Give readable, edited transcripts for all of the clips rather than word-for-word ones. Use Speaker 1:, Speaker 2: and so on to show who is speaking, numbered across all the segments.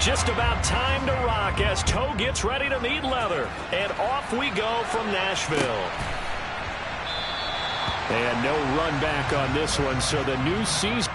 Speaker 1: Just about time to rock as toe gets ready to meet leather. And off we go from Nashville. And no run back on this one, so the new season.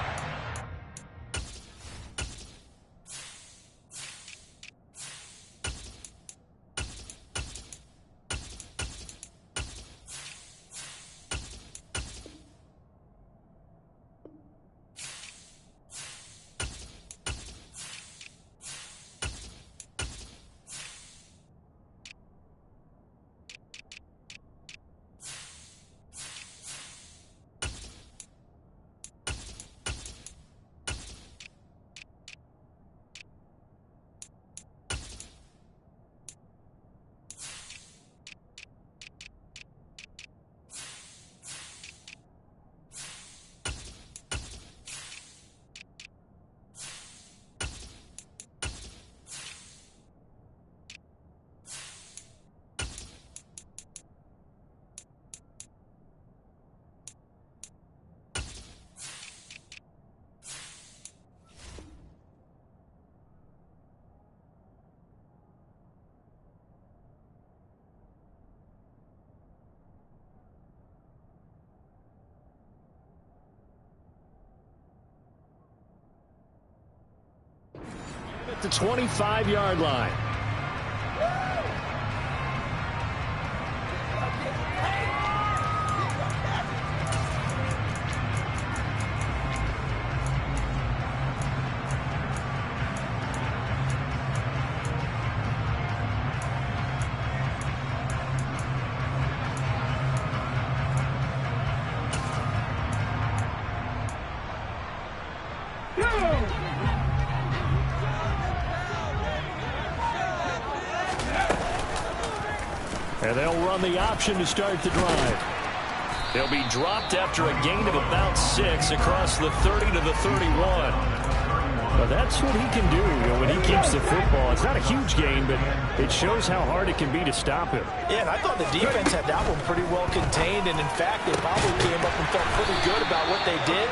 Speaker 1: At the 25-yard line. And they'll run the option to start the drive. They'll be dropped after a gain of about 6 across the 30 to the 31. Well, that's what he can do, when he keeps the football. It's not a huge gain, but it shows how hard it can be to stop him.
Speaker 2: Yeah, and I thought the defense had that one pretty well contained, and in fact, they probably came up and felt pretty good about what they did.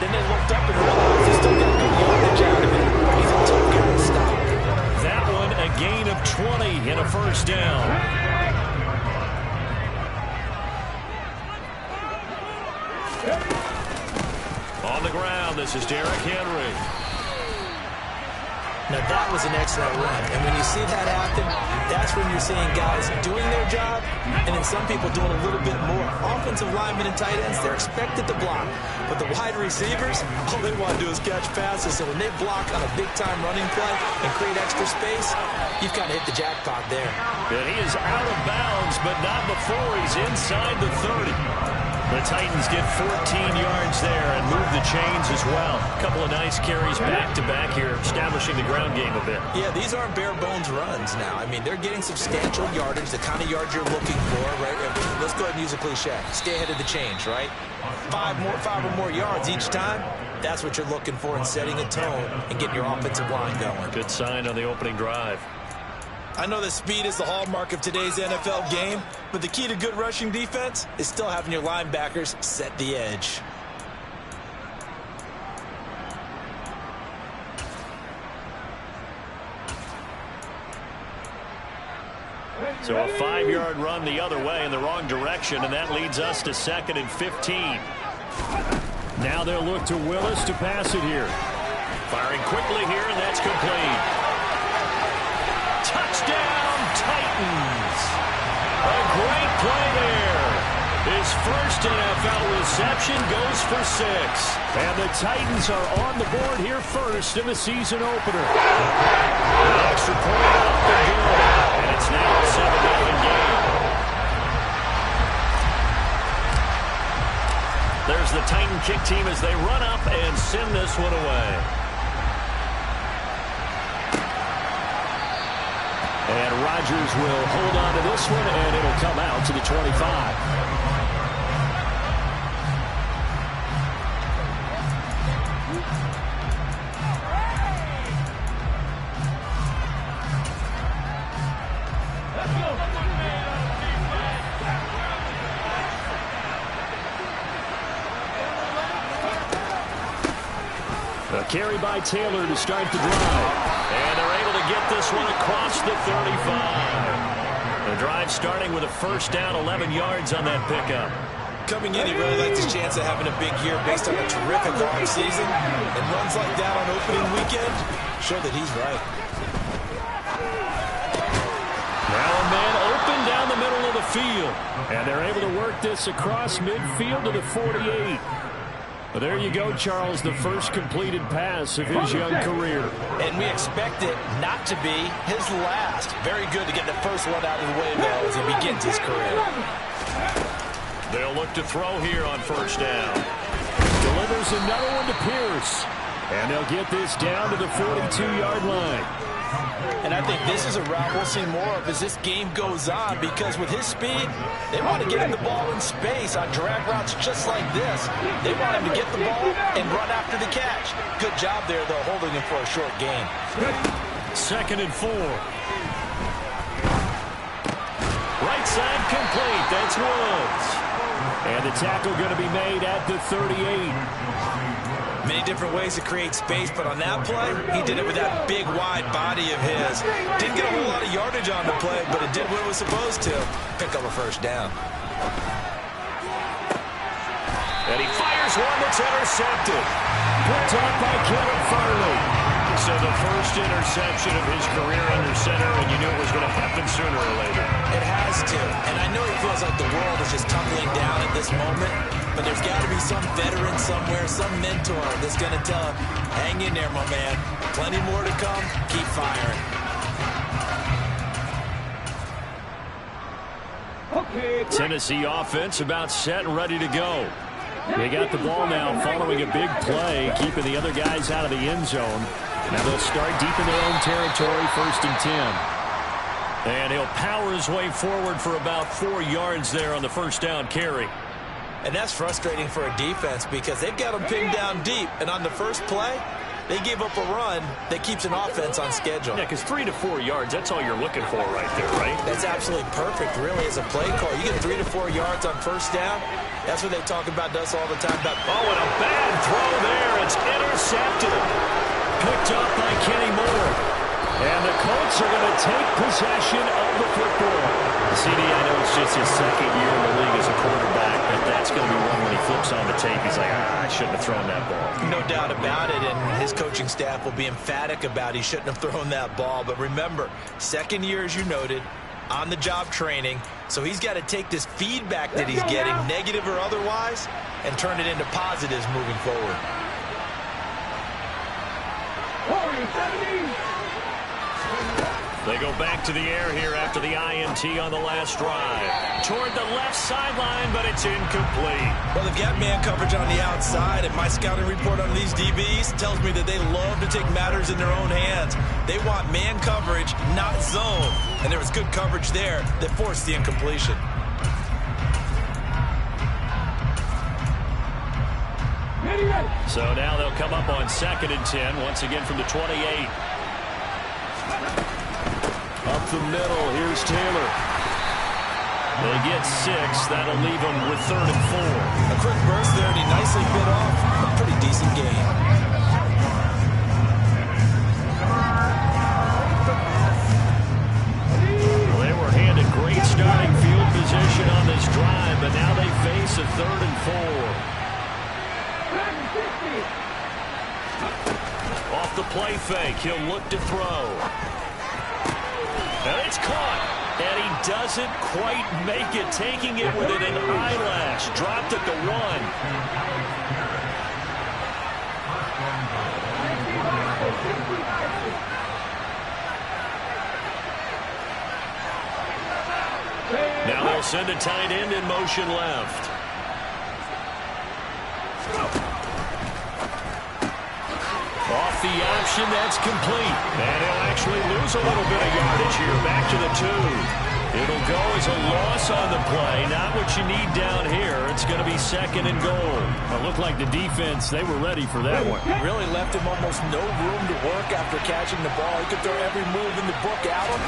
Speaker 2: Then they looked up and realized they still got good yardage out of it. He's a tough guy to stop.
Speaker 1: That one, a gain of 20 and a first down. On the ground, this is Derrick Henry.
Speaker 2: Now, that was an excellent run. And when you see that happen, that's when you're seeing guys doing their job and then some people doing a little bit more. Offensive linemen and tight ends, they're expected to block. But the wide receivers, all they want to do is catch passes. So when they block on a big-time running play and create extra space, you've kind of hit the jackpot there.
Speaker 1: And he is out of bounds, but not before he's inside the 30. The Titans get 14 yards there and move the chains as well. A couple of nice carries back-to-back here, establishing the ground game a bit.
Speaker 2: Yeah, these aren't bare-bones runs now. I mean, they're getting substantial yardage, the kind of yards you're looking for, right? Let's go ahead and use a cliche. Stay ahead of the change, right? Five or more yards each time. That's what you're looking for in setting a tone and getting your offensive line going.
Speaker 1: Good sign on the opening drive.
Speaker 2: I know that speed is the hallmark of today's NFL game, but the key to good rushing defense is still having your linebackers set the edge.
Speaker 1: So a 5-yard run the other way in the wrong direction, and that leads us to 2nd and 15. Now they'll look to Willis to pass it here. Firing quickly here, and that's complete. Touchdown, Titans. A great play there. His first NFL reception goes for 6. And the Titans are on the board here first in the season opener. An extra point off the good. And it's now a 7-0 game. There's the Titan kick team as they run up and send this one away. And Rodgers will hold on to this one, and it'll come out to the 25. carry by Taylor to start the drive. And they're able to get this one across the 35. The drive starting with a first down, 11 yards on that pickup.
Speaker 2: Coming in, he really liked his chance of having a big year based on a terrific offseason. And runs like that on opening weekend show that he's right.
Speaker 1: Now a man open down the middle of the field. And they're able to work this across midfield to the 48. Well, there you go, Charles, the first completed pass of his young career.
Speaker 2: And we expect it not to be his last. Very good to get the first one out of the way, though, as he begins his career.
Speaker 1: They'll look to throw here on first down. Delivers another one to Pierce. And they'll get this down to the 42-yard line.
Speaker 2: And I think this is a route we'll see more of as this game goes on, because with his speed, they want to get him the ball in space on drag routes just like this. They want him to get the ball and run after the catch. Good job there, though, holding him for a short gain.
Speaker 1: 2nd and 4. Right side complete. That's Woods. And the tackle going to be made at the 38.
Speaker 2: Many different ways to create space, but on that play, he did it with that big, wide body of his. Didn't get a whole lot of yardage on the play, but it did what it was supposed to. Pick up a first down.
Speaker 1: And he fires one that's intercepted. Picked off by Kevin Farley. So the first interception of his career under center, and you knew it was going to happen sooner or later.
Speaker 2: It has to. And I know he feels like the world is just tumbling down at this moment, but there's got to be some veteran somewhere, some mentor that's going to tell him, hang in there, my man. Plenty more to come. Keep firing.
Speaker 1: Tennessee offense about set and ready to go. They got the ball now following a big play, keeping the other guys out of the end zone. Now they'll start deep in their own territory, 1st and 10. And he'll power his way forward for about 4 yards there on the first down carry.
Speaker 2: And that's frustrating for a defense because they've got them pinned down deep. And on the first play, they gave up a run that keeps an offense on schedule.
Speaker 1: Yeah, because 3 to 4 yards, that's all you're looking for right there, right?
Speaker 2: That's absolutely perfect, really, as a play call. You get 3 to 4 yards on first down. That's what they talk about us all the time. About,
Speaker 1: oh, and a bad throw there. It's intercepted. Picked up by Kenny Moore. And the Colts are going to take possession of the football. CD, I know it's just his 2nd year in the league as a quarterback, but that's going to be one when he flips on the tape. He's like, I shouldn't have thrown that ball.
Speaker 2: No doubt about it, and his coaching staff will be emphatic about he shouldn't have thrown that ball. But remember, 2nd year, as you noted, on-the-job training, so he's got to take this feedback that he's getting, negative or otherwise, and turn it into positives moving forward.
Speaker 1: They go back to the air here after the INT on the last drive. Toward the left sideline, but it's incomplete.
Speaker 2: Well, they've got man coverage on the outside, and my scouting report on these DBs tells me that they love to take matters in their own hands. They want man coverage, not zone. And there was good coverage there that forced the incompletion.
Speaker 1: So now they'll come up on 2nd and 10, once again from the 28. Up the middle, here's Taylor. They get 6. That'll leave them with 3rd and 4.
Speaker 2: A quick burst there, and he nicely bit off a pretty decent gain.
Speaker 1: Well, they were handed great starting field position on this drive, but now they face a 3rd and 4. Off the play fake, he'll look to throw. And it's caught. And he doesn't quite make it, taking it with an eyelash. Dropped at the 1. Now they'll send a tight end in motion left. Off the option, that's complete. And he'll actually lose a little bit of yardage here. Back to the 2. It'll go as a loss on the play. Not what you need down here. It's going to be 2nd and goal. It looked like the defense, they were ready for that one.
Speaker 2: Really left him almost no room to work after catching the ball. He could throw every move in the book at him.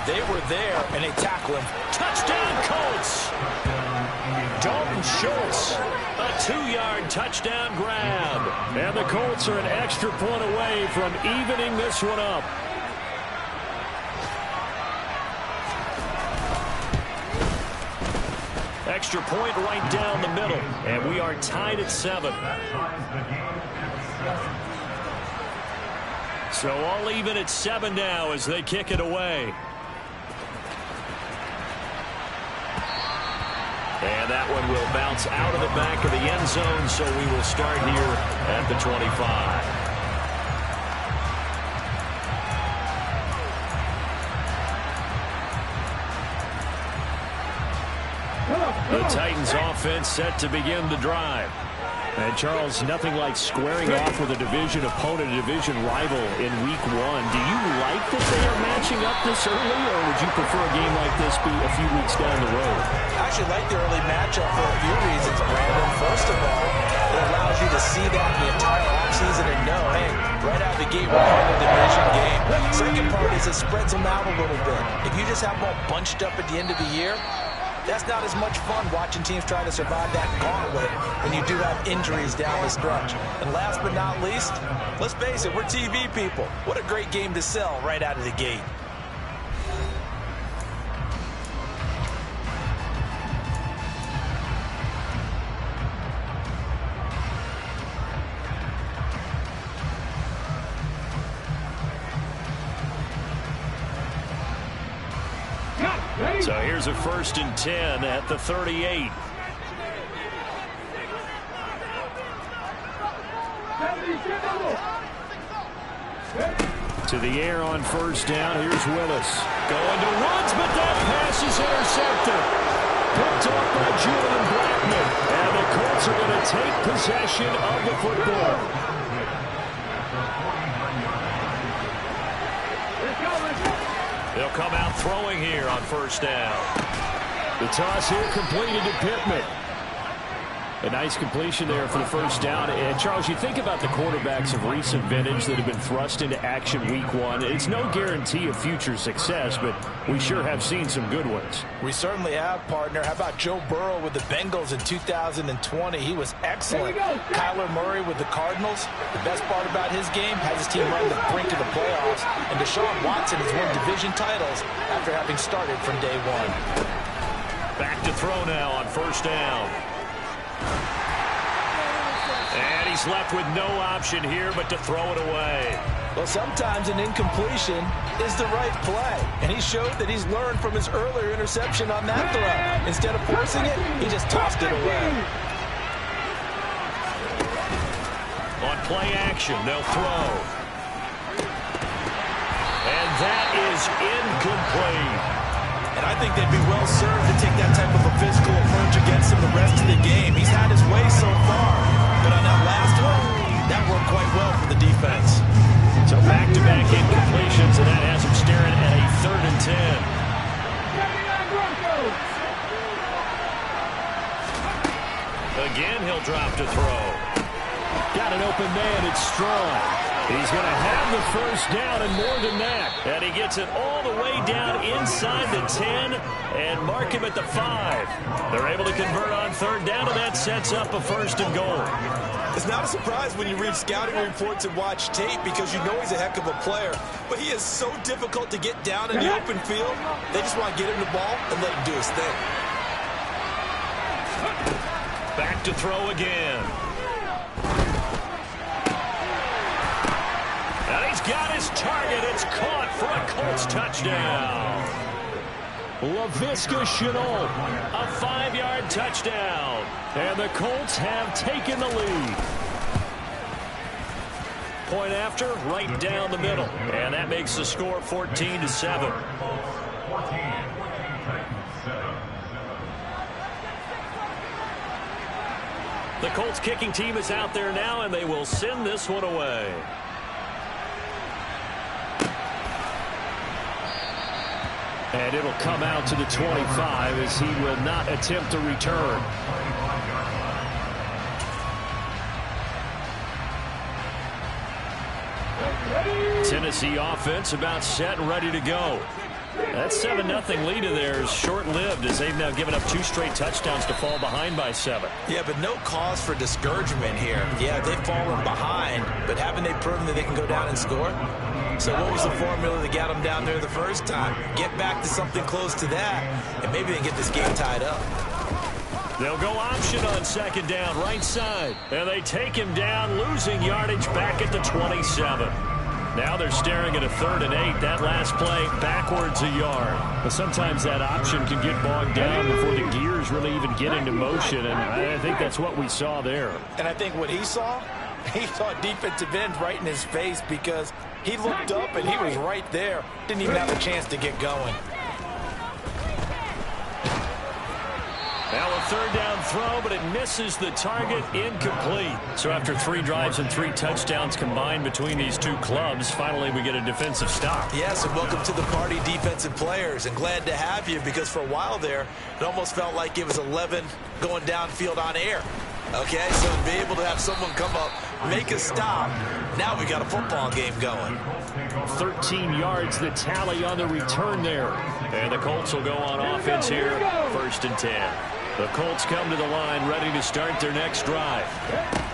Speaker 2: They were there, and they tackle him.
Speaker 1: Touchdown, Colts! Dalton Schultz, a 2-yard touchdown grab. And the Colts are an extra point away from evening this one up. Extra point right down the middle. And we are tied at 7. So all even at 7 now as they kick it away. And that one will bounce out of the back of the end zone, so we will start here at the 25. The Titans offense set to begin the drive. And Charles, nothing like squaring off with a division opponent, a division rival in week 1. Do you like that they are matching up this early, or would you prefer a game like this be a few weeks down the road?
Speaker 2: I actually like the early matchup for a few reasons, Brandon. First of all, it allows you to see that the entire offseason and know, hey, right out of the gate, we're playing a division game. Second part is it spreads them out a little bit. If you just have them all bunched up at the end of the year, that's not as much fun watching teams try to survive that gauntlet when you do have injuries down the stretch. And last but not least, let's face it, we're TV people. What a great game to sell right out of the gate.
Speaker 1: So here's a 1st and 10 at the 38. To the air on 1st down. Here's Willis. Going to Woods, but that pass is intercepted. Picked off by Julian Blackman. And the Colts are going to take possession of the football. They'll come out throwing here on 1st down. The toss here completed to Pittman. A nice completion there for the 1st down. And, Charles, you think about the quarterbacks of recent vintage that have been thrust into action week 1. It's no guarantee of future success, but we sure have seen some good ones.
Speaker 2: We certainly have, partner. How about Joe Burrow with the Bengals in 2020? He was excellent. Kyler Murray with the Cardinals. The best part about his game, has his team run the brink of the playoffs. And Deshaun Watson has won division titles after having started from day 1.
Speaker 1: Back to throw now on 1st down. And he's left with no option here but to throw it away.
Speaker 2: Well, sometimes an incompletion is the right play. And he showed that he's learned from his earlier interception on that throw. Instead of forcing it, he just tossed it away. On play action, they'll throw. And that is incomplete. And I think they'd be well served to take that type of a physical approach against him the rest of the game. He's had his way so far. But on that last one, that worked quite well for the defense.
Speaker 1: So back-to-back incompletions, and that has him staring at a 3rd and 10. Again, he'll drop to throw. Got an open man. It's Strong. He's going to have the 1st down and more than that. And he gets it all the way down inside the 10 and mark him at the 5. They're able to convert on 3rd down, and that sets up a 1st and goal.
Speaker 2: It's not a surprise when you read scouting reports and watch tape because you know he's a heck of a player. But he is so difficult to get down in the open field. They just want to get him the ball and let him do his thing.
Speaker 1: Back to throw again. And he's got his target. It's caught for a Colts touchdown. Laviska Shenault, a 5-yard touchdown. And the Colts have taken the lead. Point after, right down the middle. And that makes the score 14-7. The Colts kicking team is out there now, and they will send this one away. And it'll come out to the 25 as he will not attempt to return. Tennessee offense about set and ready to go. That 7-0 lead of theirs short-lived as they've now given up 2 straight touchdowns to fall behind by 7.
Speaker 2: Yeah, but no cause for discouragement here. Yeah, they've fallen behind, but haven't they proven that they can go down and score? So what was the formula that got them down there the first time? Get back to something close to that, and maybe they can get this game tied up.
Speaker 1: They'll go option on 2nd down, right side. And they take him down, losing yardage back at the 27. Now they're staring at a 3rd and 8. That last play backwards a yard. But sometimes that option can get bogged down before the gears really even get into motion, and I think that's what we saw there.
Speaker 2: And I think what he saw a defensive end right in his face because he looked up and he was right there. Didn't even have a chance to get going.
Speaker 1: Now a 3rd down throw, but it misses the target, incomplete. So after 3 drives and 3 touchdowns combined between these 2 clubs, finally we get a defensive stop.
Speaker 2: Yes, and welcome to the party, defensive players, and glad to have you because for a while there, it almost felt like it was 11 going downfield on air. Okay, so to be able to have someone come up, make a stop, now we got a football game going.
Speaker 1: 13 yards, the tally on the return there. And the Colts will go on offense here, 1st and 10. The Colts come to the line ready to start their next drive.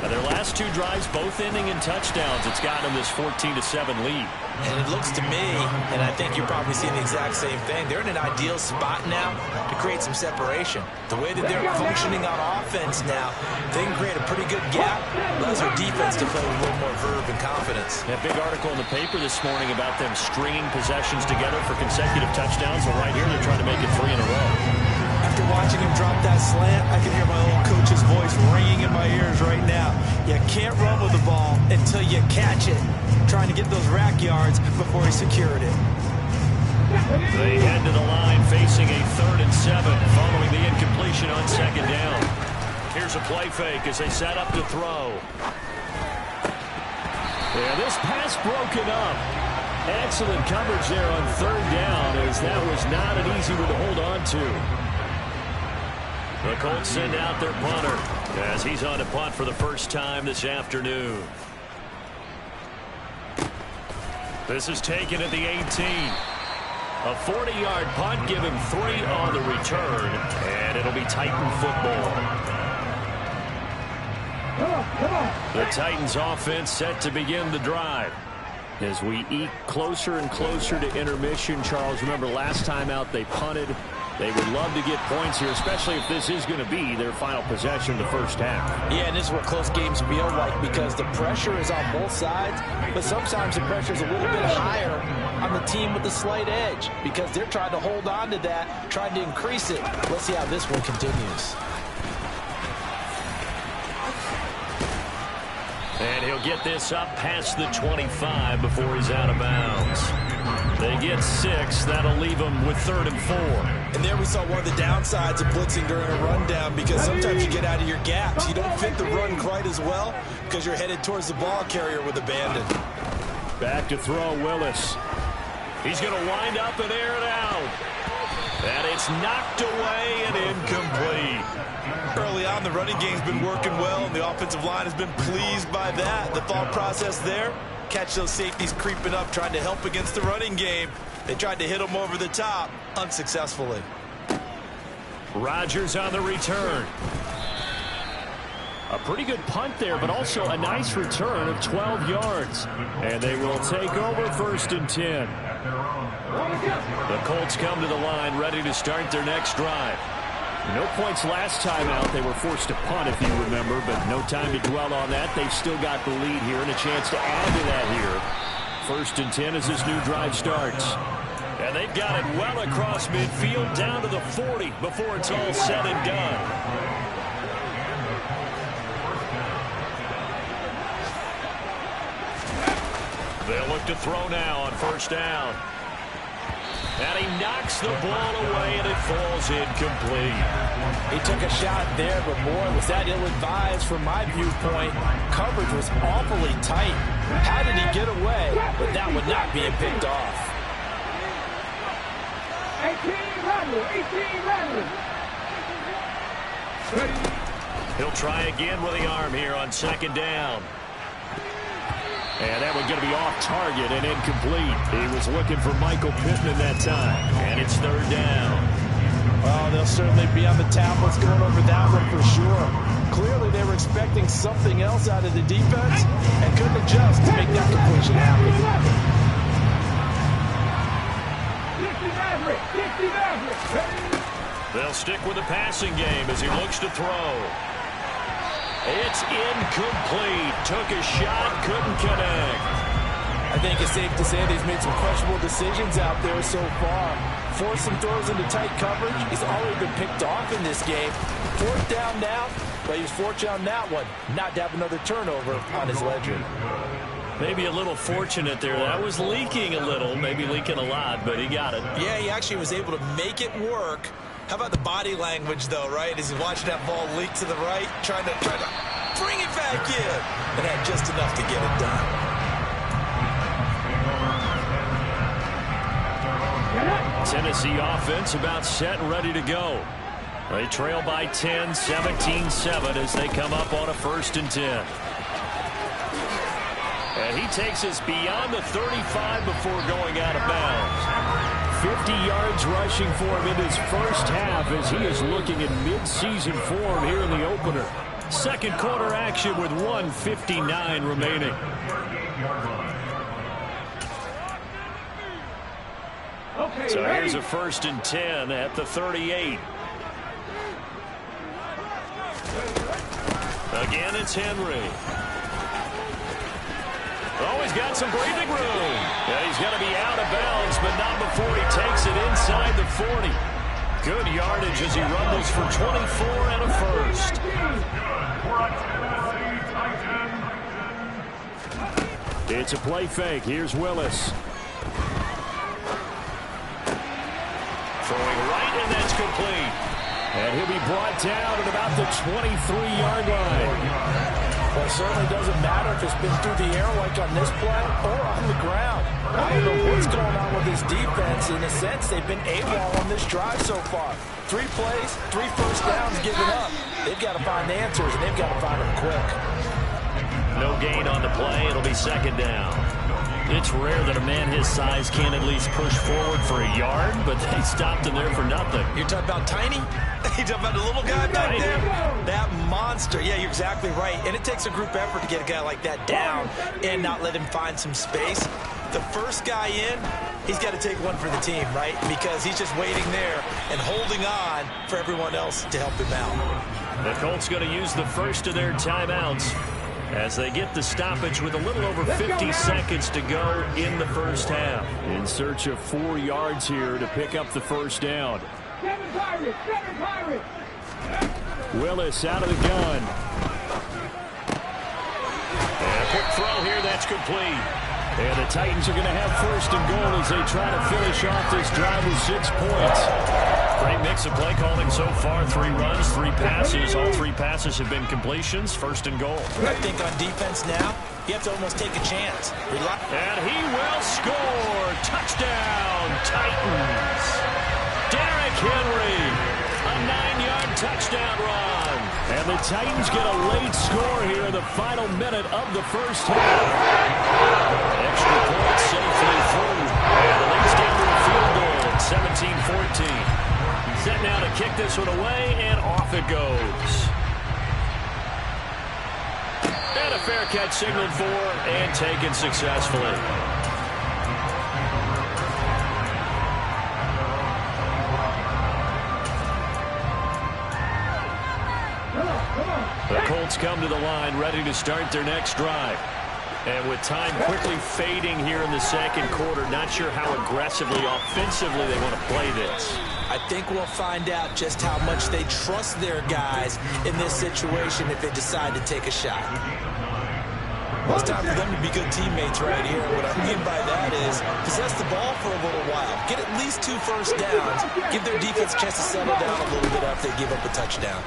Speaker 1: Now their last 2 drives, both ending in touchdowns. It's gotten them this 14-7 lead.
Speaker 2: And it looks to me, and I think you're probably seeing the exact same thing, they're in an ideal spot now to create some separation. The way that they're functioning on offense now, they can create a pretty good gap, allows their defense to play with a little more verve and confidence.
Speaker 1: That big article in the paper this morning about them stringing possessions together for consecutive touchdowns. Well, right here they're trying to make it 3 in a row.
Speaker 2: After watching him drop that slant, I can hear my old coach's voice ringing in my ears right now. You can't run with the ball until you catch it. Trying to get those rack yards before he secured it.
Speaker 1: They head to the line facing a 3rd and 7 following the incompletion on 2nd down. Here's a play fake as they set up to throw. Yeah, this pass broken up. Excellent coverage there on 3rd down as that was not an easy one to hold on to. The Colts send out their punter as he's on to punt for the first time this afternoon. This is taken at the 18. A 40-yard punt, give him 3 on the return, and it'll be Titan football. The Titans offense set to begin the drive. As we eke closer and closer to intermission, Charles, remember last time out they punted. They would love to get points here, especially if this is going to be their final possession of the first half.
Speaker 2: Yeah, and this is what close games feel like because the pressure is on both sides, but sometimes the pressure is a little bit higher on the team with the slight edge because they're trying to hold on to that, trying to increase it. Let's see how this one continues.
Speaker 1: And he'll get this up past the 25 before he's out of bounds. They get 6. That'll leave them with 3rd and 4.
Speaker 2: And there we saw one of the downsides of blitzing during a rundown because sometimes you get out of your gaps. You don't fit the run quite as well because you're headed towards the ball carrier with abandon.
Speaker 1: Back to throw Willis. He's going to wind up and air it out. And it's knocked away and incomplete.
Speaker 2: Early on, the running game's been working well, and the offensive line has been pleased by that. The thought process there, catch those safeties creeping up, trying to help against the running game. They tried to hit them over the top, unsuccessfully.
Speaker 1: Rodgers on the return. A pretty good punt there, but also a nice return of 12 yards. And they will take over 1st and 10. The Colts come to the line ready to start their next drive. No points last time out. They were forced to punt, if you remember, but no time to dwell on that. They've still got the lead here and a chance to add to that here. 1st and 10 as this new drive starts. And they've got it well across midfield down to the 40 before it's all said and done. They'll look to throw now on 1st down. And he knocks the ball away, and it falls incomplete.
Speaker 2: He took a shot there, but boy, was that ill-advised from my viewpoint. Coverage was awfully tight. How did he get away? But that would not be picked off.
Speaker 1: He'll try again with the arm here on second down. And that one's going to be off target and incomplete. He was looking for Michael Pittman that time. And it's third down.
Speaker 2: Well, they'll certainly be on the tablets going over that one for sure. Clearly, they were expecting something else out of the defense and couldn't adjust to make that completion happen.
Speaker 1: They'll stick with the passing game as he looks to throw. It's incomplete. Took a shot, couldn't connect.
Speaker 2: I think it's safe to say that he's made some questionable decisions out there so far. Forced some throws into tight coverage. He's already been picked off in this game. Fourth down now, but he was fortunate on that one, not to have another turnover on his ledger.
Speaker 1: Maybe a little fortunate there. That was leaking a little, maybe leaking a lot, but he got it.
Speaker 2: Yeah, he actually was able to make it work. How about the body language, though, right? As he watched that ball leak to the right, trying to bring it back in, and had just enough to get it done.
Speaker 1: Tennessee offense about set and ready to go. They trail by 10, 17-7 as they come up on a 1st and 10. And he takes us beyond the 35 before going out of bounds. 50 yards rushing for him in his first half as he is looking in mid-season form here in the opener. Second quarter action with 1:59 remaining. So here's a 1st and 10 at the 38. Again, it's Henry. Oh, he's got some breathing room. Yeah, he's going to be out of bounds, but not before he takes it inside the 40. Good yardage as he rumbles for 24 and a first. It's a play fake. Here's Willis. Throwing right, and that's complete. And he'll be brought down at about the 23-yard line.
Speaker 2: Well, it certainly doesn't matter if it's been through the air like on this play or on the ground. I don't know what's going on with this defense. In a sense, they've been AWOL on this drive so far. 3 plays, 3 first downs given up. They've got to find answers, and they've got to find them quick.
Speaker 1: No gain on the play. It'll be second down. It's rare that a man his size can't at least push forward for a yard, but they stopped him there for nothing.
Speaker 2: You're talking about tiny? You're talking about the little guy back there? That monster. Yeah, you're exactly right. And it takes a group effort to get a guy like that down and not let him find some space. The first guy in, he's got to take one for the team, right? Because he's just waiting there and holding on for everyone else to help him out.
Speaker 1: The Colts going to use the first of their timeouts as they get the stoppage with a little over 50 seconds to go in the first half. In search of 4 yards here to pick up the first down. Willis out of the gun. And a quick throw here, that's complete. And the Titans are going to have 1st and goal as they try to finish off this drive with 6 points. Great mix of play calling so far. 3 runs, 3 passes. All 3 passes have been completions. 1st and goal.
Speaker 2: I think on defense now, you have to almost take a chance.
Speaker 1: And he will score. Touchdown, Titans. Derrick Henry, a 9-yard touchdown run. And the Titans get a late score here in the final minute of the first half. Extra point safely through. And the lead's down to a field goal at 17-14. Set now to kick this one away, and off it goes. And a fair catch signaled for and taken successfully. The Colts come to the line ready to start their next drive. And with time quickly fading here in the second quarter, not sure how aggressively, offensively they want to play this.
Speaker 2: I think we'll find out just how much they trust their guys in this situation if they decide to take a shot. Well, it's time for them to be good teammates right here. What I mean by that is possess the ball for a little while. Get at least 2 first downs. Give their defense a chance to settle down a little bit after they give up a touchdown.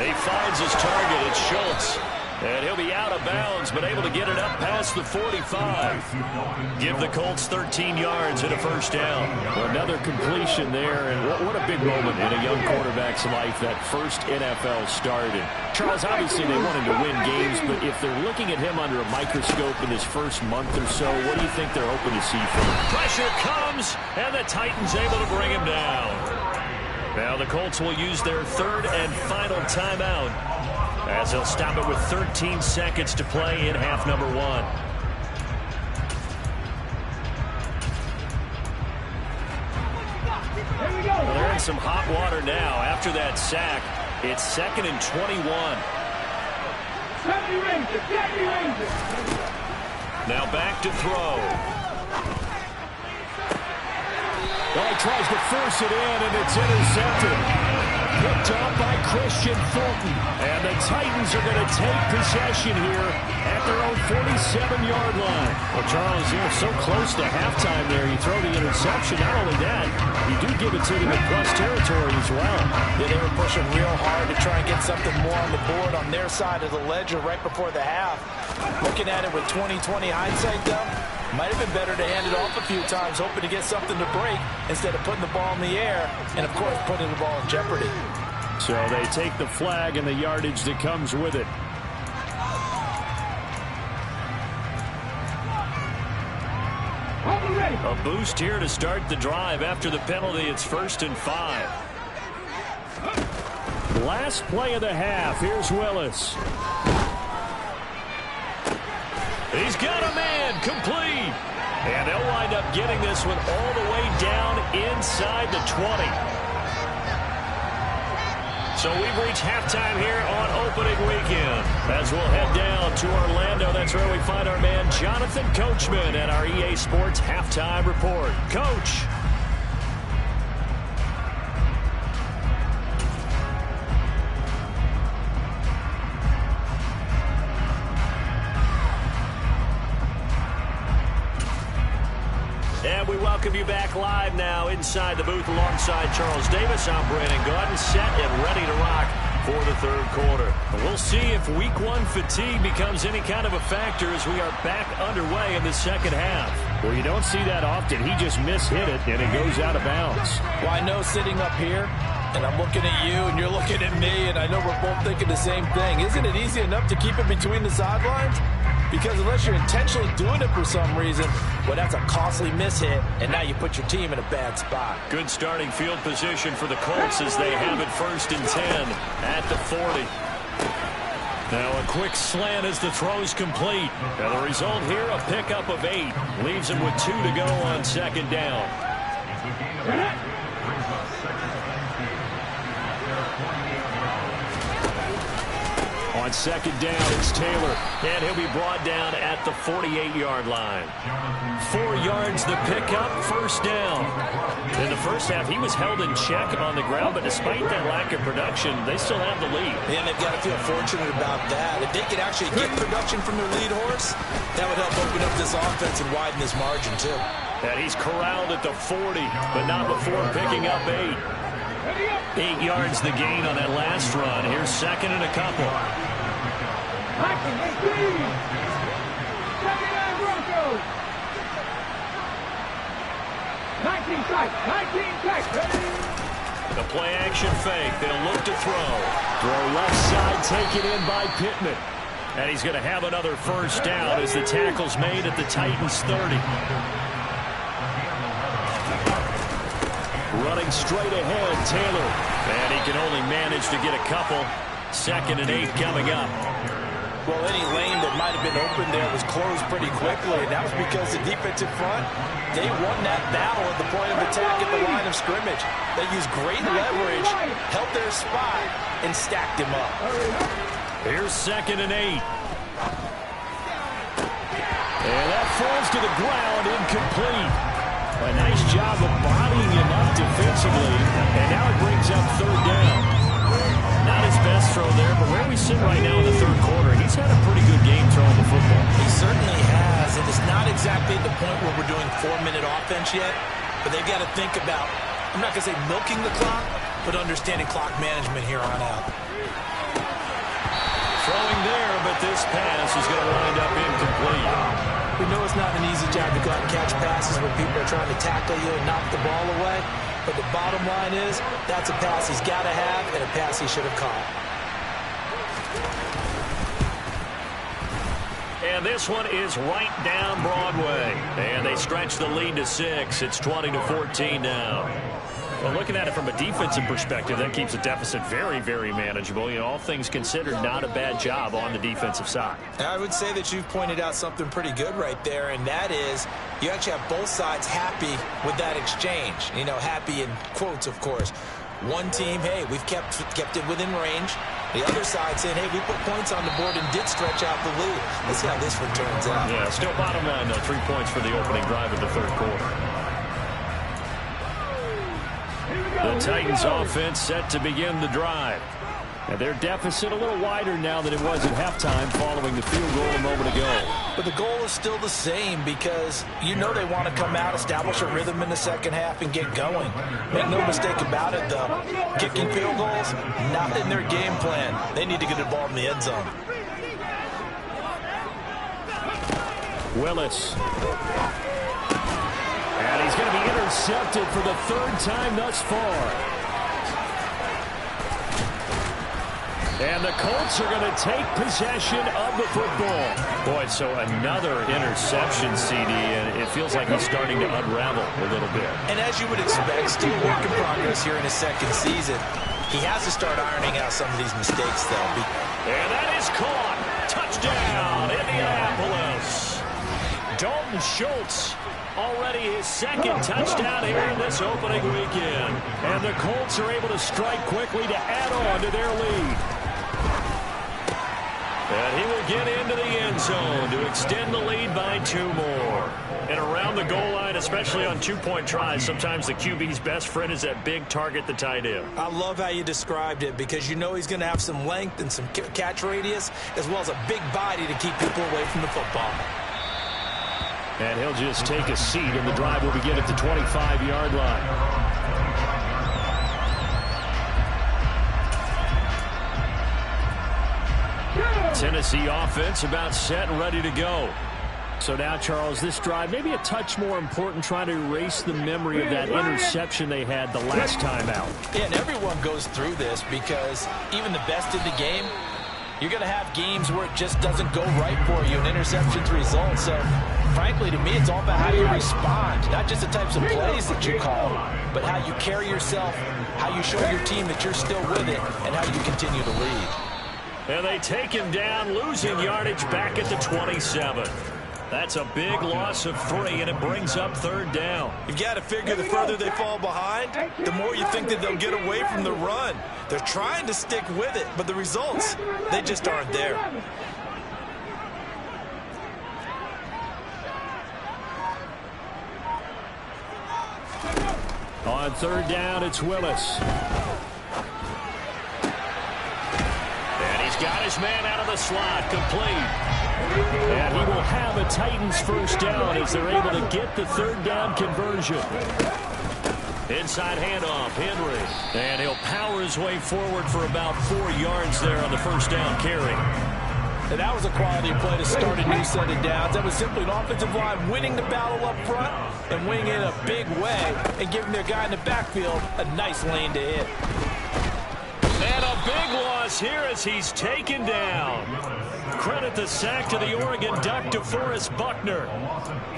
Speaker 1: He finds his target. It's Schultz. And he'll be out of bounds, but able to get it up past the 45. Give the Colts 13 yards and a first down.
Speaker 3: Well, another completion there, and what a big moment in a young quarterback's life, that first NFL start. And Charles, obviously they want him to win games, but if they're looking at him under a microscope in his first month or so, what do you think they're hoping to see from him?
Speaker 1: Pressure comes, and the Titans able to bring him down. Now the Colts will use their third and final timeout, as they'll stop it with 13 seconds to play in half number one. Well, they're in some hot water now. After that sack, it's 2nd and 21. Now back to throw.
Speaker 3: Well, he tries to force it in, and it's intercepted. Picked up by Christian Fulton.
Speaker 1: And the Titans are going to take possession here at their own 47-yard line.
Speaker 3: Well, Charles, you're so close to halftime there. You throw the interception. Not only that, you do give it to them in plus territory as well.
Speaker 2: Yeah, they were pushing real hard to try and get something more on the board on their side of the ledger right before the half. Looking at it with 20/20 hindsight, though, might have been better to hand it off a few times, hoping to get something to break instead of putting the ball in the air and, of course, putting the ball in jeopardy.
Speaker 3: So they take the flag and the yardage that comes with it.
Speaker 1: A boost here to start the drive. After the penalty, it's 1st and 5.
Speaker 3: Last play of the half. Here's Willis.
Speaker 1: He's got a man complete. And they'll wind up getting this one all the way down inside the 20. So we've reached halftime here on opening weekend. As we'll head down to Orlando, that's where we find our man Jonathan Coachman at our EA Sports Halftime Report. Coach. And we welcome you back live now inside the booth alongside Charles Davis. I'm Brandon Gaudin, set and ready to rock for the third quarter. We'll see if week one fatigue becomes any kind of a factor as we are back underway in the second half.
Speaker 3: Well, you don't see that often. He just mishit it, and it goes out of bounds.
Speaker 2: Well, I know sitting up here, and I'm looking at you, and you're looking at me, and I know we're both thinking the same thing. Isn't it easy enough to keep it between the sidelines? Because unless you're intentionally doing it for some reason, well, that's a costly mishit, and now you put your team in a bad spot.
Speaker 1: Good starting field position for the Colts as they have it 1st and 10 at the 40. Now a quick slant as the throw's complete. Now the result here, a pickup of 8. Leaves him with 2 to go on 2nd down.
Speaker 3: On 2nd down, it's Taylor.
Speaker 1: And he'll be brought down at the 48-yard line. 4 yards the pickup, 1st down. In the first half, he was held in check on the ground, but despite that lack of production, they still have the lead.
Speaker 2: And they've got to feel fortunate about that. If they could actually get production from their lead horse, that would help open up this offense and widen this margin, too.
Speaker 1: And he's corralled at the 40, but not before picking up 8. 8 yards the gain on that last run. Here's 2nd and a couple.
Speaker 4: 19 strikes.
Speaker 1: The play action fake. They'll look to throw.
Speaker 3: Throw left side, taken in by Pittman.
Speaker 1: And he's going to have another 1st down as the tackle's made at the Titans 30.
Speaker 3: Running straight ahead, Taylor.
Speaker 1: And he can only manage to get a couple. 2nd and 8 coming up.
Speaker 2: Well, any lane that might have been open there was closed pretty quickly, and that was because the defensive front, they won that battle at the point of attack at the line of scrimmage. They used great leverage, held their spot, and stacked him up.
Speaker 1: Here's 2nd and 8.
Speaker 3: And that falls to the ground, incomplete. A nice job of bodying him up defensively, and now it brings up 3rd down.
Speaker 1: Not his best throw there, but where we sit right now in the third quarter, he's had a pretty good game throwing the football.
Speaker 2: He certainly has, and it's not exactly at the point where we're doing 4-minute offense yet, but they've got to think about, I'm not going to say milking the clock, but understanding clock management here on out.
Speaker 1: Throwing there,
Speaker 3: but this pass is going to wind up incomplete.
Speaker 2: We know it's not an easy job to go out and catch passes where people are trying to tackle you and knock the ball away. But the bottom line is, that's a pass he's got to have and a pass he should have caught.
Speaker 3: And this one is right down Broadway. And they stretch the lead to 6. It's 20-14 now. Well, looking at it from a defensive perspective, that keeps the deficit very, very manageable. You know, all things considered, not a bad job on the defensive side.
Speaker 2: I would say that you've pointed out something pretty good right there, and that is you actually have both sides happy with that exchange. You know, happy in quotes, of course. One team, hey, we've kept it within range. The other side saying, hey, we put points on the board and did stretch out the lead. Let's see how this one turns out.
Speaker 3: Yeah, still bottom line, though. 3 points for the opening drive of the third quarter. The Titans offense set to begin the drive. And their deficit a little wider now than it was at halftime following the field goal a moment ago.
Speaker 2: But the goal is still the same because you know they want to come out, establish a rhythm in the second half, and get going. Make no mistake about it, though. Kicking field goals, not in their game plan. They need to get involved in the end zone.
Speaker 3: Willis. And he's going to be intercepted for the third time thus far. And the Colts are going to take possession of the football. Boy, so another interception, CD, and it feels like he's starting to unravel a little bit.
Speaker 2: And as you would expect, still a work in progress here in his second season. He has to start ironing out some of these mistakes, though.
Speaker 3: And that is caught. Touchdown, Indianapolis. Dalton Schultz. Already his second touchdown here in this opening weekend. And the Colts are able to strike quickly to add on to their lead. And he will get into the end zone to extend the lead by 2 more. And around the goal line, especially on 2-point tries, sometimes the QB's best friend is that big target, the tight end.
Speaker 2: I love how you described it because you know he's going to have some length and some catch radius as well as a big body to keep people away from the football.
Speaker 3: And he'll just take a seat, and the drive will begin at the 25-yard line. Tennessee offense about set and ready to go. So now, Charles, this drive maybe a touch more important, trying to erase the memory of that interception they had the last time out.
Speaker 2: Yeah, and everyone goes through this because even the best in the game, you're going to have games where it just doesn't go right for you, and interceptions result. So, frankly, to me, it's all about how you respond, not just the types of plays that you call, but how you carry yourself, how you show your team that you're still with it, and how you continue to lead.
Speaker 3: And they take him down, losing yardage back at the 27. That's a big loss of 3, and it brings up third down.
Speaker 2: You've got to figure the further they fall behind, the more you think that they'll get away from the run. They're trying to stick with it, but the results, they just aren't there.
Speaker 3: On third down, it's Willis. And he's got his man out of the slot, complete. And he will have a Titans first down as they're able to get the third down conversion. Inside handoff, Henry. And he'll power his way forward for about 4 yards there on the first down carry.
Speaker 2: And that was a quality play to start a new set of downs. That was simply an offensive line winning the battle up front and winning it in a big way and giving their guy in the backfield a nice lane to hit.
Speaker 3: And a big loss here as he's taken down. Credit the sack to the Oregon Duck, DeForest Buckner.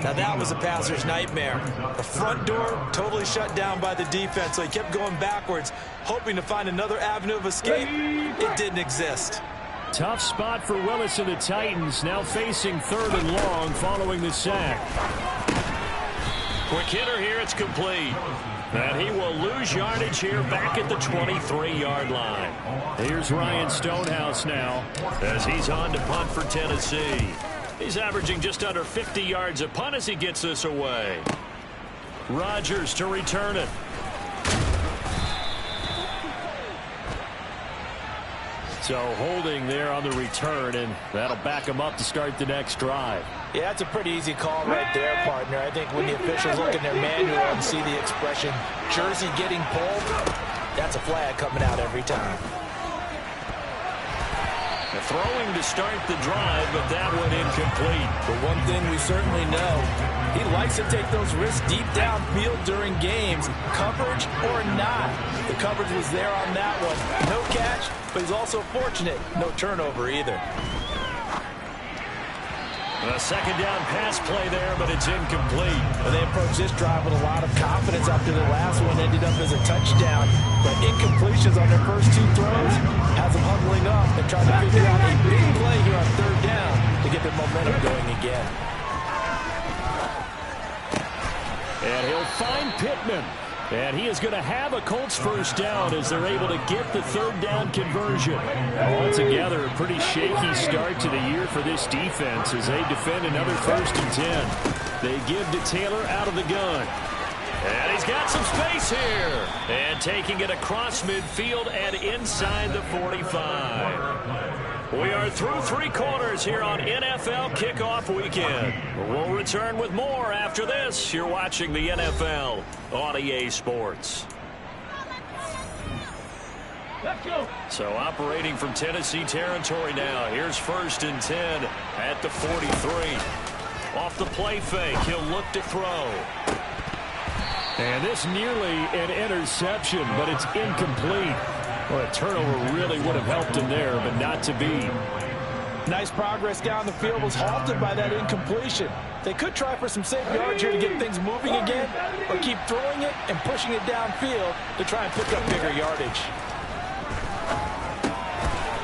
Speaker 2: Now that was a passer's nightmare. The front door totally shut down by the defense, so he kept going backwards, hoping to find another avenue of escape. It didn't exist.
Speaker 3: Tough spot for Willis and the Titans, now facing third and long following the sack. Quick hitter here, it's complete. And he will lose yardage here back at the 23-yard line. Here's Ryan Stonehouse now as he's on to punt for Tennessee. He's averaging just under 50 yards a punt as he gets this away. Rodgers to return it. So holding there on the return, and that'll back him up to start the next drive.
Speaker 2: Yeah, that's a pretty easy call right there, partner. I think when the officials look in their manual and see the expression, jersey getting pulled, that's a flag coming out every time.
Speaker 3: The
Speaker 1: throwing to start the drive, but that one incomplete.
Speaker 2: But one thing we certainly know, he likes to take those risks deep downfield during games, coverage or not. The coverage was there on that one. No catch, but he's also fortunate. No turnover either.
Speaker 1: A second down pass play there, but it's incomplete.
Speaker 2: And they approached this drive with a lot of confidence after the last one ended up as a touchdown. But incompletions on their first two throws has them huddling up and trying to figure out a big play here on third down to get their momentum going again.
Speaker 3: And he'll find Pittman. And he is going to have a Colts first down as they're able to get the third down conversion. Altogether, a pretty shaky start to the year for this defense as they defend another 1st and 10. They give to Taylor out of the gun.
Speaker 1: And he's got some space here. And taking it across midfield and inside the 45. We are through 3 quarters here on NFL Kickoff Weekend. We'll return with more after this. You're watching the NFL on EA Sports.
Speaker 4: Let's go.
Speaker 1: So operating from Tennessee territory now. Here's 1st and 10 at the 43. Off the play fake, he'll look to throw.
Speaker 3: And this nearly an interception, but it's incomplete. Well, a turnover really would have helped him there, but not to be.
Speaker 2: Nice progress down the field was halted by that incompletion. They could try for some safe yards here to get things moving again, or keep throwing it and pushing it downfield to try and pick up bigger yardage.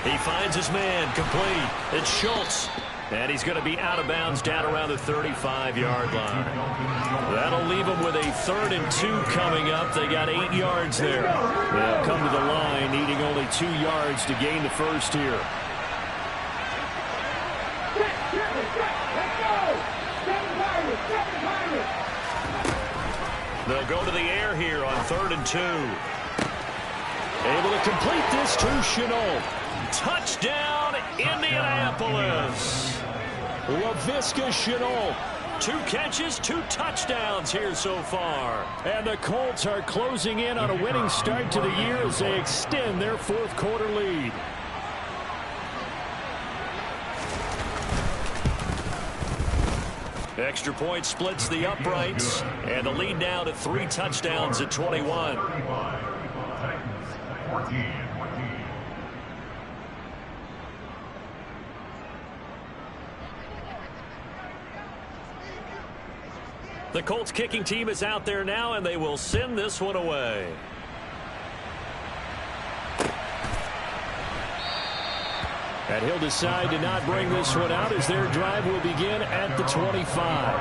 Speaker 1: He finds his man, complete. It's Schultz. And he's going to be out of bounds down around the 35-yard line. That'll leave them with a 3rd and 2 coming up. They got 8 yards there. They'll come to the line needing only 2 yards to gain the first here. They'll go to the air here on 3rd and 2. Able to complete this to Shenault. Touchdown, Indianapolis.
Speaker 3: Laviska Shenault.
Speaker 1: 2 catches, 2 touchdowns here so far.
Speaker 3: And the Colts are closing in on a winning start to the year as they extend their 4th quarter lead.
Speaker 1: Extra point splits the uprights, and the lead now to 3 touchdowns at 21. The Colts kicking team is out there now, and they will send this one away.
Speaker 3: And he'll decide to not bring this one out as their drive will begin at the 25.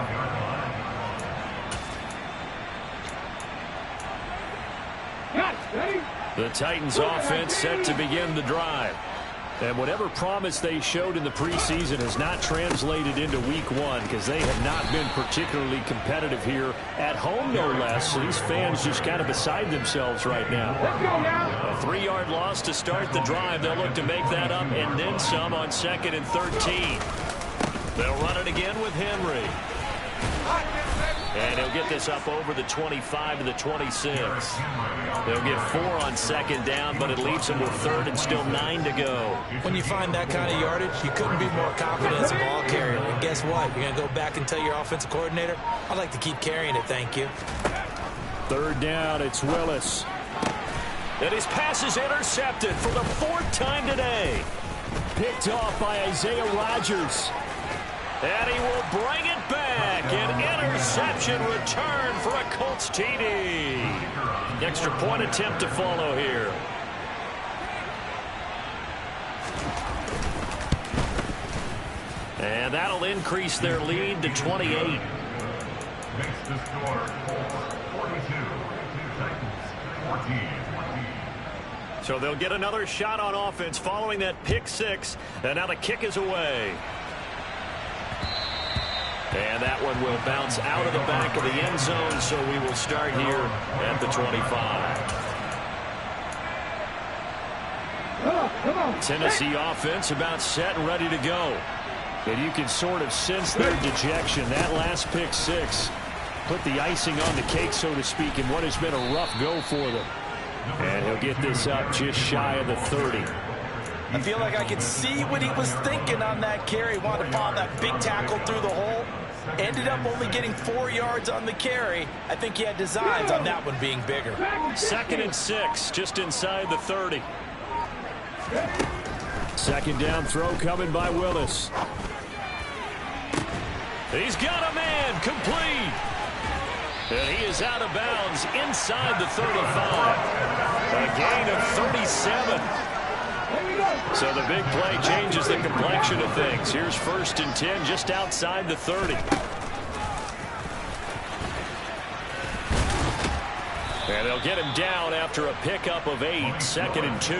Speaker 3: The Titans offense set to begin the drive. And whatever promise they showed in the preseason has not translated into week 1 because they have not been particularly competitive here at home, no less. So these fans just kind of beside themselves right now.
Speaker 1: A 3-yard loss to start the drive. They'll look to make that up and then some on 2nd and 13. They'll run it again with Henry. And he'll get this up over the 25 to the 26. They'll get 4 on 2nd down, but it leaves them with 3rd and still 9 to go.
Speaker 2: When you find that kind of yardage, you couldn't be more confident as a ball carrier. And guess what? You're going to go back and tell your offensive coordinator, I'd like to keep carrying it, thank you.
Speaker 3: 3rd down, it's Willis.
Speaker 1: And his pass is intercepted for the 4th time today.
Speaker 3: Picked off by Isaiah Rodgers.
Speaker 1: And he will bring it back. An interception return for a Colts TD. Extra point attempt to follow here. And that'll increase their lead to 28.
Speaker 5: Makes the score 42. Titans 14.
Speaker 1: So they'll get another shot on offense following that pick 6. And now the kick is away. And that one will bounce out of the back of the end zone, so we will start here at the 25. Tennessee offense about set and ready to go.
Speaker 3: And you can sort of sense their dejection. That last pick 6 put the icing on the cake, so to speak, in what has been a rough go for them. And he'll get this up just shy of the 30.
Speaker 2: I feel like I could see what he was thinking on that carry. He wanted to follow that big tackle through the hole. Ended up only getting 4 yards on the carry. I think he had designs on that one being bigger.
Speaker 3: 2nd and 6, just inside the 30. 2nd down throw coming by Willis. He's got a man, complete. And he is out of bounds inside the 35. A gain of 37. So the big play changes the complexion of things. Here's 1st and 10 just outside the 30. And they'll get him down after a pickup of 8, 2nd and 2.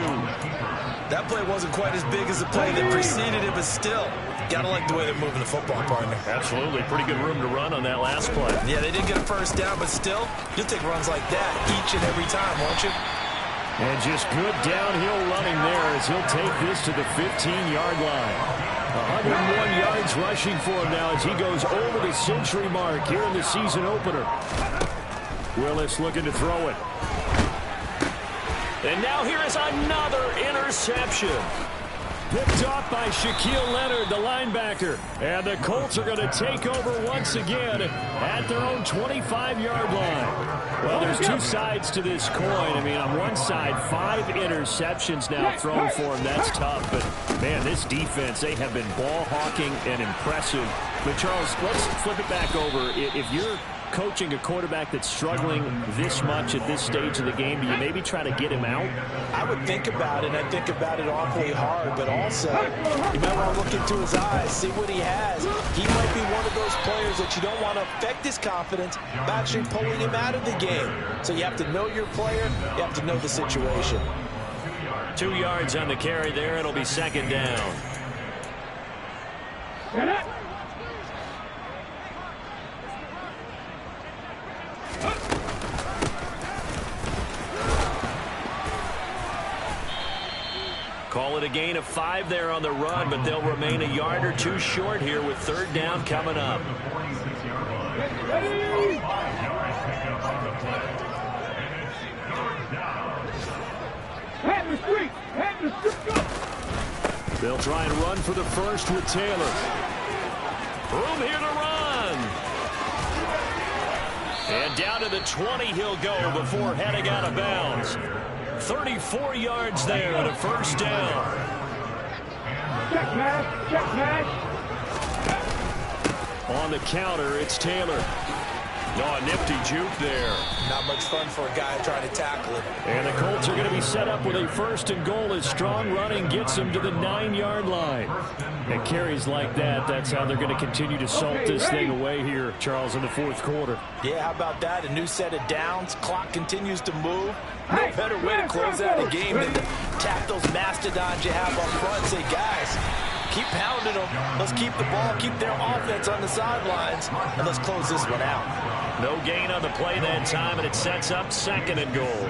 Speaker 2: That play wasn't quite as big as the play that preceded it, but still, gotta like the way they're moving the football, partner.
Speaker 3: Absolutely. Pretty good room to run on that last play.
Speaker 2: Yeah, they didn't get a 1st down, but still, you'll take runs like that each and every time, won't you?
Speaker 3: And just good downhill running there as he'll take this to the 15-yard line. 101 yards rushing for him now as he goes over the century mark here in the season opener. Willis looking to throw it. And now here is another interception. Picked off by Shaquille Leonard, the linebacker. And the Colts are going to take over once again at their own 25-yard line. Well, there's two sides to this coin. I mean, on one side, 5 interceptions now thrown for him. That's tough. But, man, this defense, they have been ball hawking and impressive. But, Charles, let's flip it back over. If you're coaching a quarterback that's struggling this much at this stage of the game, do you maybe try to get him out?
Speaker 2: I would think about it. I think about it awfully hard, but also you might want to look into his eyes, see what he has. He might be one of those players that you don't want to affect his confidence by actually pulling him out of the game. So you have to know your player, you have to know the situation.
Speaker 3: 2 yards on the carry there. It'll be 2nd down. Call it a gain of 5 there on the run, but they'll remain a yard or 2 short here with 3rd down coming up. They'll try and run for the first with Taylor. Room here to run. And down to the 20 he'll go before heading out of bounds. 34 yards there and a 1st down.
Speaker 4: Check pass, check pass.
Speaker 3: On the counter, it's Taylor. Oh, a nifty juke there.
Speaker 2: Not much fun for a guy trying to tackle it.
Speaker 3: And the Colts are going to be set up with a 1st and goal as strong running gets them to the 9-yard line. And carries like that, that's how they're going to continue to salt this thing away here, Charles, in the 4th quarter.
Speaker 2: Yeah, how about that? A new set of downs. Clock continues to move. No better way to close out a game than to tap those mastodons you have up front. Say, guys, keep pounding them. Let's keep the ball, keep their offense on the sidelines, and let's close this one out.
Speaker 3: No gain on the play that time, and it sets up 2nd and goal.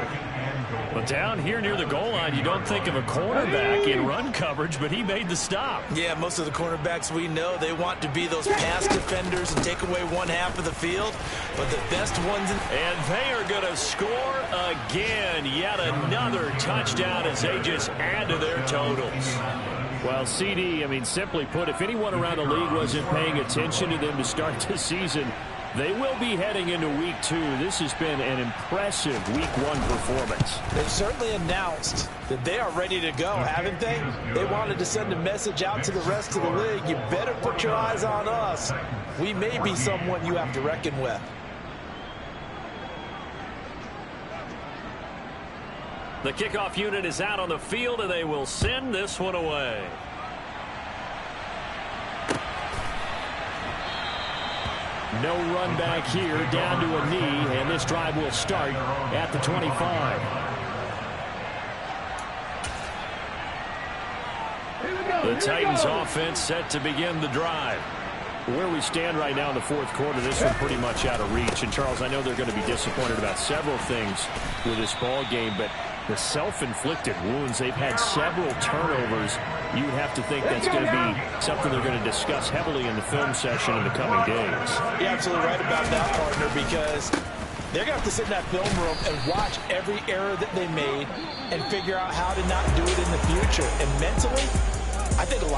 Speaker 3: But down here near the goal line, you don't think of a cornerback in run coverage, but he made the stop.
Speaker 2: Yeah, most of the cornerbacks we know, they want to be those pass defenders and take away one half of the field. But the best ones...
Speaker 3: And they are going to score again. Yet another touchdown as they just add to their totals. Well, CD, I mean, simply put, if anyone around the league wasn't paying attention to them to start the season, they will be heading into Week 2. This has been an impressive Week 1 performance.
Speaker 2: They've certainly announced that they are ready to go, haven't they? They wanted to send a message out to the rest of the league. You better put your eyes on us. We may be someone you have to reckon with.
Speaker 3: The kickoff unit is out on the field, and they will send this one away. No run back here, down to a knee, and this drive will start at the 25. The Titans offense set to begin the drive. Where we stand right now in the 4th quarter, this one pretty much out of reach. And, Charles, I know they're going to be disappointed about several things with this ball game, but the self-inflicted wounds, they've had several turnovers. You'd have to think that's going to be something they're going to discuss heavily in the film session in the coming days.
Speaker 2: You're absolutely right about that, partner, because They're going to have to sit in that film room and watch every error that they made and figure out how to not do it in the future. And mentally, I think a lot